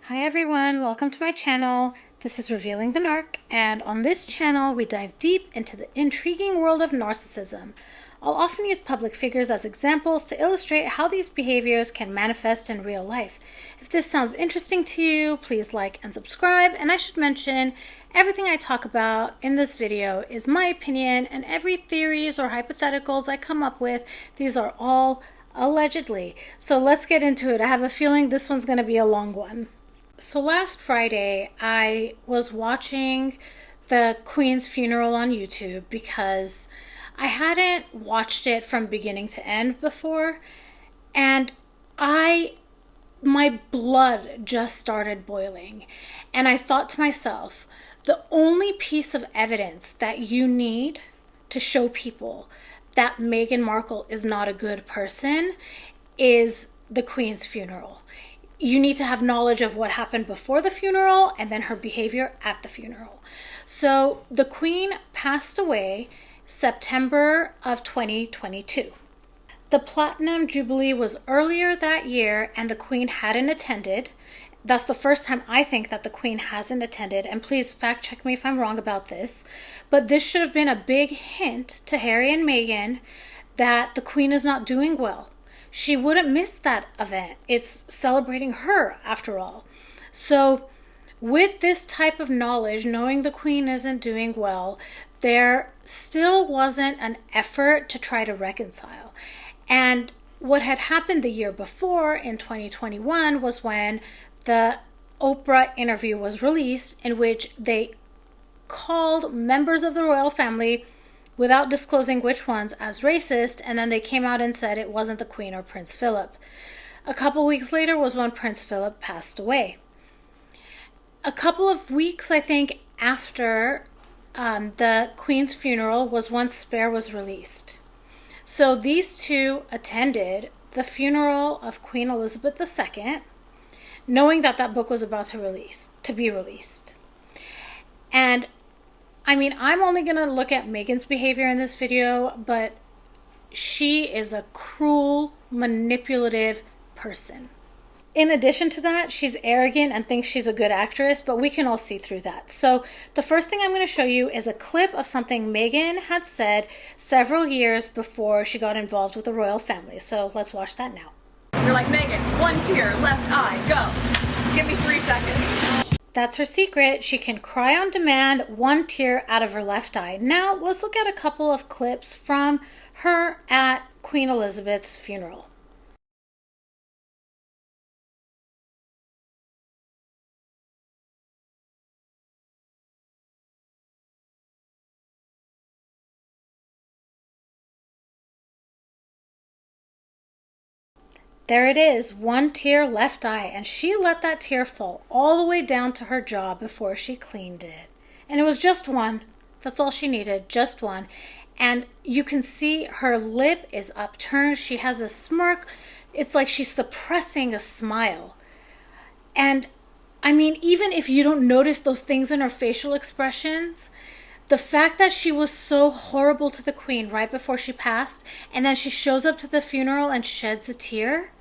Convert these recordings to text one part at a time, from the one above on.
Hi everyone, welcome to my channel. This is Revealing the Narc, and on this channel we dive deep into the intriguing world of narcissism. I'll often use public figures as examples to illustrate how these behaviors can manifest in real life. If this sounds interesting to you, please like and subscribe, and I should mention everything I talk about in this video is my opinion, and every theories or hypotheticals I come up with, these are all allegedly. So let's get into it. I have a feeling this one's going to be a long one. So last Friday, I was watching the Queen's funeral on YouTube because I hadn't watched it from beginning to end before, and my blood just started boiling. And I thought to myself, the only piece of evidence that you need to show people that Meghan Markle is not a good person is the Queen's funeral. You need to have knowledge of what happened before the funeral and then her behavior at the funeral. So the Queen passed away September of 2022. The Platinum Jubilee was earlier that year and the Queen hadn't attended. That's the first time I think that the Queen hasn't attended, and please fact check me if I'm wrong about this. But this should have been a big hint to Harry and Meghan that the Queen is not doing well. She wouldn't miss that event. It's celebrating her, after all. So with this type of knowledge, knowing the Queen isn't doing well, there still wasn't an effort to try to reconcile. And what had happened the year before, in 2021, was when the Oprah interview was released, in which they called members of the royal family, without disclosing which ones, as racist, and then they came out and said it wasn't the Queen or Prince Philip. A couple weeks later was when Prince Philip passed away. A couple of weeks, I think, after the Queen's funeral was when Spare was released. So these two attended the funeral of Queen Elizabeth II, knowing that that book was about to be released. And I mean, I'm only going to look at Meghan's behavior in this video, but she is a cruel, manipulative person. In addition to that, she's arrogant and thinks she's a good actress, but we can all see through that. So the first thing I'm going to show you is a clip of something Meghan had said several years before she got involved with the royal family. So let's watch that now. You're like, Meghan, one tear, left eye, go. Give me 3 seconds. That's her secret. She can cry on demand, one tear out of her left eye. Now, let's look at a couple of clips from her at Queen Elizabeth's funeral. There it is, one tear, left eye, and she let that tear fall all the way down to her jaw before she cleaned it. And it was just one. That's all she needed, just one. And you can see her lip is upturned. She has a smirk. It's like she's suppressing a smile. And I mean, even if you don't notice those things in her facial expressions, the fact that she was so horrible to the Queen right before she passed, and then she shows up to the funeral and sheds a tear,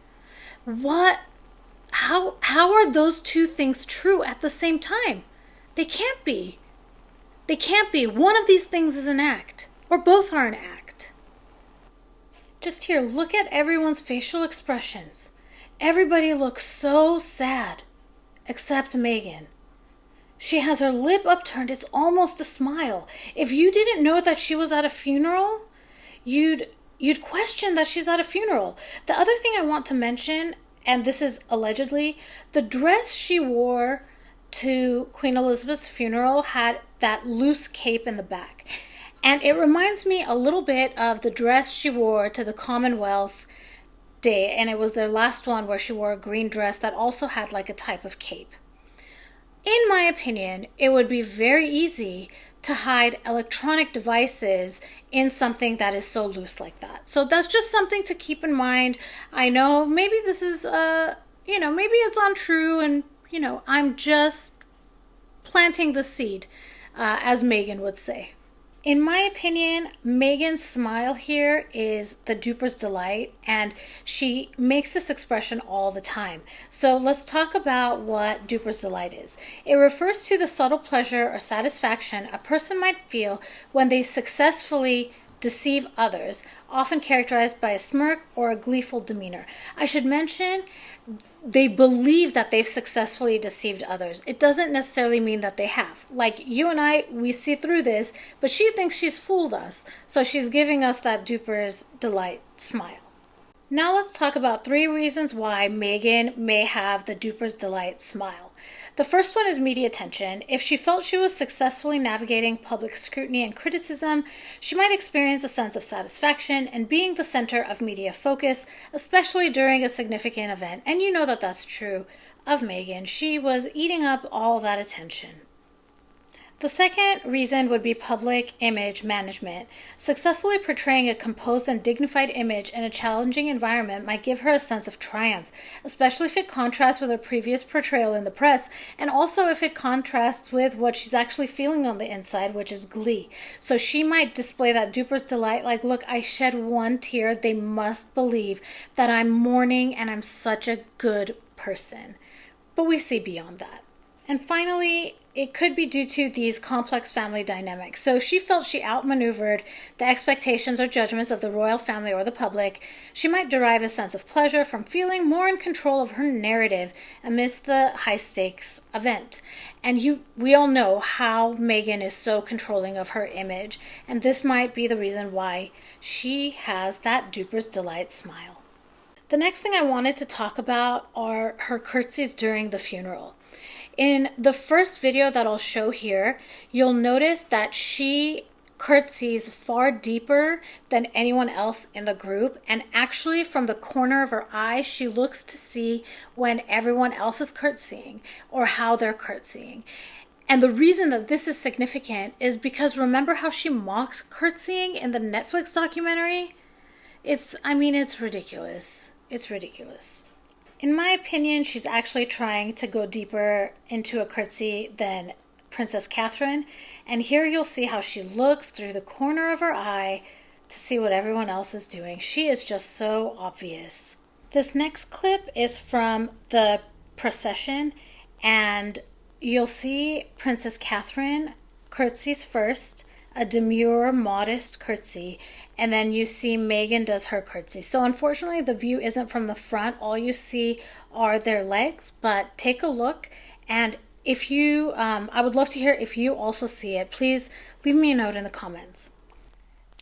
how are those two things true at the same time? They can't be. They can't be. One of these things is an act, or both are an act. Just here, look at everyone's facial expressions. Everybody looks so sad, except Meghan. She has her lip upturned. It's almost a smile. If you didn't know that she was at a funeral, you'd question that she's at a funeral. The other thing I want to mention, and this is allegedly, the dress she wore to Queen Elizabeth's funeral had that loose cape in the back. And it reminds me a little bit of the dress she wore to the Commonwealth Day, and it was their last one where she wore a green dress that also had like a type of cape. In my opinion, it would be very easy to hide electronic devices in something that is so loose like that. So that's just something to keep in mind. I know maybe this is, maybe it's untrue, and, I'm just planting the seed, as Meghan would say. In my opinion, Meghan's smile here is the duper's delight, and she makes this expression all the time. So let's talk about what duper's delight is. It refers to the subtle pleasure or satisfaction a person might feel when they successfully deceive others, often characterized by a smirk or a gleeful demeanor. I should mention they believe that they've successfully deceived others. It doesn't necessarily mean that they have. Like you and I, we see through this, but she thinks she's fooled us. So she's giving us that duper's delight smile. Now let's talk about 3 reasons why Meghan may have the duper's delight smile. The first one is media attention. If she felt she was successfully navigating public scrutiny and criticism, she might experience a sense of satisfaction and being the center of media focus, especially during a significant event. And you know that that's true of Meghan. She was eating up all that attention. The second reason would be public image management. Successfully portraying a composed and dignified image in a challenging environment might give her a sense of triumph, especially if it contrasts with her previous portrayal in the press, and also if it contrasts with what she's actually feeling on the inside, which is glee. So she might display that duper's delight, like, look, I shed 1 tear. They must believe that I'm mourning and I'm such a good person. But we see beyond that. And finally, it could be due to these complex family dynamics. So if she felt she outmaneuvered the expectations or judgments of the royal family or the public, she might derive a sense of pleasure from feeling more in control of her narrative amidst the high-stakes event. And we all know how Meghan is so controlling of her image, and this might be the reason why she has that duper's delight smile. The next thing I wanted to talk about are her curtsies during the funeral. In the first video that I'll show here, you'll notice that she curtsies far deeper than anyone else in the group, and actually from the corner of her eye, she looks to see when everyone else is curtsying or how they're curtsying. And the reason that this is significant is because remember how she mocked curtsying in the Netflix documentary? It's ridiculous. It's ridiculous. In my opinion, she's actually trying to go deeper into a curtsy than Princess Catherine. And here you'll see how she looks through the corner of her eye to see what everyone else is doing. She is just so obvious. This next clip is from the procession, and you'll see Princess Catherine curtsies first, a demure, modest curtsy, and then you see Meghan does her curtsy. So unfortunately, the view isn't from the front. All you see are their legs, but take a look. And if you, I would love to hear if you also see it. Please leave me a note in the comments.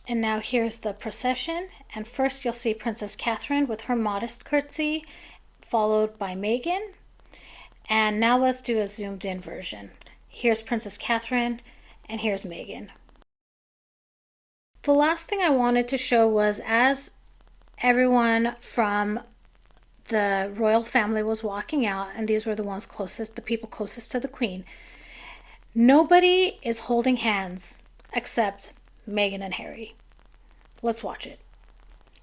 And now here's the procession. And first you'll see Princess Catherine with her modest curtsy, followed by Meghan. And now let's do a zoomed in version. Here's Princess Catherine, and here's Meghan. The last thing I wanted to show was as everyone from the royal family was walking out, and these were the ones closest, the people closest to the Queen, nobody is holding hands except Meghan and Harry. Let's watch it.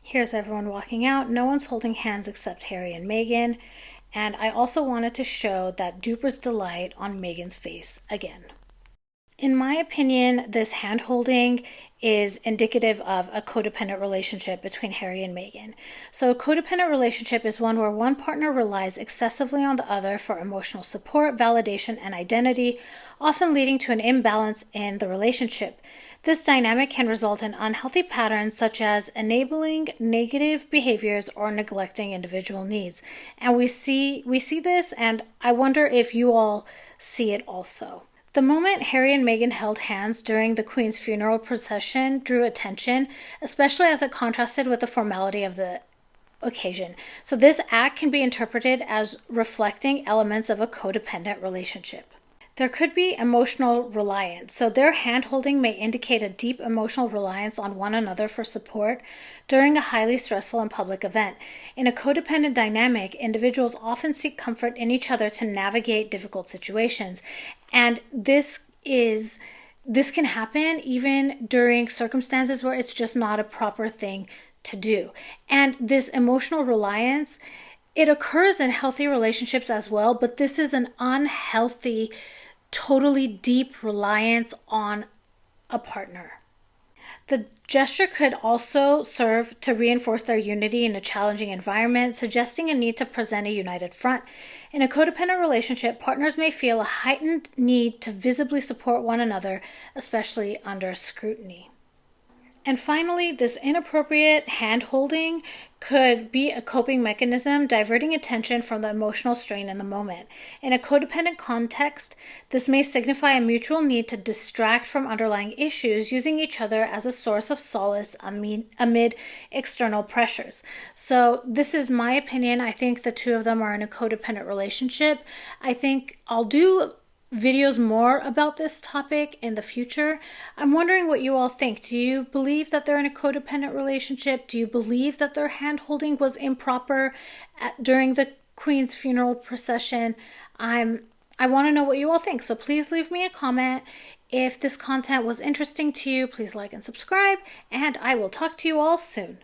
Here's everyone walking out. No one's holding hands except Harry and Meghan. And I also wanted to show that duper's delight on Meghan's face again. In my opinion, this hand-holding is indicative of a codependent relationship between Harry and Meghan. So a codependent relationship is one where one partner relies excessively on the other for emotional support, validation, and identity, often leading to an imbalance in the relationship. This dynamic can result in unhealthy patterns such as enabling negative behaviors or neglecting individual needs. And we see this, and I wonder if you all see it also. The moment Harry and Meghan held hands during the Queen's funeral procession drew attention, especially as it contrasted with the formality of the occasion. So this act can be interpreted as reflecting elements of a codependent relationship. There could be emotional reliance. So their hand-holding may indicate a deep emotional reliance on one another for support during a highly stressful and public event. In a codependent dynamic, individuals often seek comfort in each other to navigate difficult situations. And this can happen even during circumstances where it's just not a proper thing to do. And this emotional reliance, it occurs in healthy relationships as well, but this is an unhealthy, totally deep reliance on a partner. The gesture could also serve to reinforce their unity in a challenging environment, suggesting a need to present a united front. In a codependent relationship, partners may feel a heightened need to visibly support one another, especially under scrutiny. And finally, this inappropriate hand-holding could be a coping mechanism, diverting attention from the emotional strain in the moment. In a codependent context, this may signify a mutual need to distract from underlying issues, using each other as a source of solace amid external pressures. So this is my opinion. I think the two of them are in a codependent relationship. I think I'll do videos more about this topic in the future. I'm wondering what you all think. Do you believe that they're in a codependent relationship? Do you believe that their hand-holding was improper during the Queen's funeral procession? I want to know what you all think, so please leave me a comment. If this content was interesting to you, please like and subscribe, and I will talk to you all soon.